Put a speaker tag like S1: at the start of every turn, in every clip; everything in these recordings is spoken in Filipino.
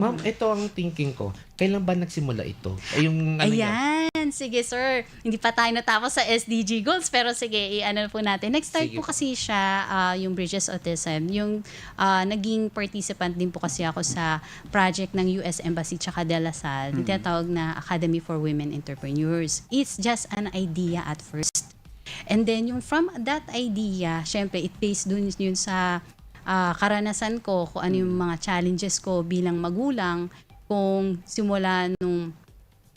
S1: Ma'am, ito ang thinking ko. Kailan ba nagsimula ito? Ay, yung ano niya.
S2: Ayan, sige sir. Hindi pa tayo natapos sa SDG goals, pero sige, i-ano po natin. Nag-start
S1: Sige
S2: po
S1: po.
S2: kasi siya, yung Bridges Autism. Yung naging participant din po kasi ako sa project ng US Embassy tsaka De La Salle, yung tinatawag na Academy for Women Entrepreneurs. It's just an idea at first. And then yung from that idea, syempre it based dun yun sa karanasan ko, kung ano yung mga challenges ko bilang magulang, kung simula nung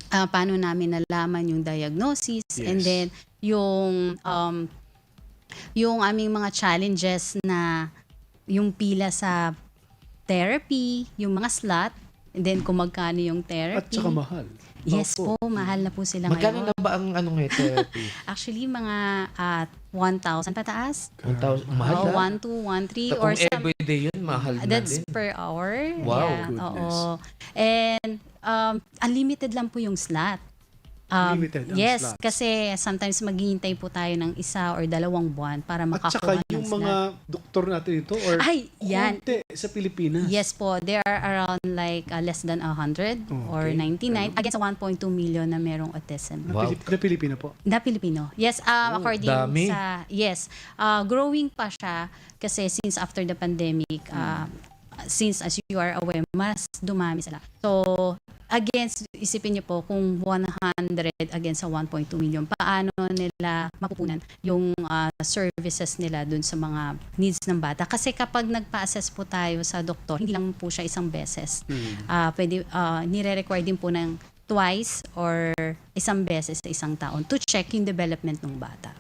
S2: paano namin nalaman yung diagnosis, and
S3: Yes.
S2: then yung aming mga challenges na yung pila sa therapy, yung mga slot, and then kung magkano yung
S3: At
S2: therapy.
S3: saka mahal.
S2: Yes
S3: Opo.
S2: po, mahal na po sila
S1: Magkano
S2: ngayon.
S1: na ba ang ano ngayon, therapy?
S2: Actually, mga 1,000 pataas.
S1: 1,000. Mahal na.
S2: 1, 2, 1, 3, or
S1: Kung
S2: some,
S1: everyday yun, mahal na
S2: that's
S1: din.
S2: per hour.
S1: Wow.
S2: Yeah,
S3: Goodness.
S2: oo. And unlimited lang po yung slot.
S3: Unlimited ang
S2: yes,
S3: slots.
S2: kasi sometimes maghihintay po tayo ng 1 or 2 buwan para
S3: At
S2: makakuha
S3: saka
S2: ng
S3: yung
S2: slot.
S3: mga doktor natin ito or
S2: Ay, yan.
S3: konti sa Pilipinas.
S2: Yes po, there are around like less than 100 or
S3: Okay.
S2: 99 against 1.2 million na merong autism.
S1: Wow.
S3: Na Pilipino po.
S2: Na Pilipino. Yes, according
S1: dami.
S2: sa growing pa siya kasi since after the pandemic, since as you are aware, mas dumami sila. So, against, isipin niyo po, kung 100 against sa 1.2 million, paano nila mapupunan yung services nila dun sa mga needs ng bata? Kasi kapag nagpa-assess po tayo sa doktor, hindi lang po siya isang beses. Nire-require din po ng twice or isang beses sa isang taon to check yung development ng bata.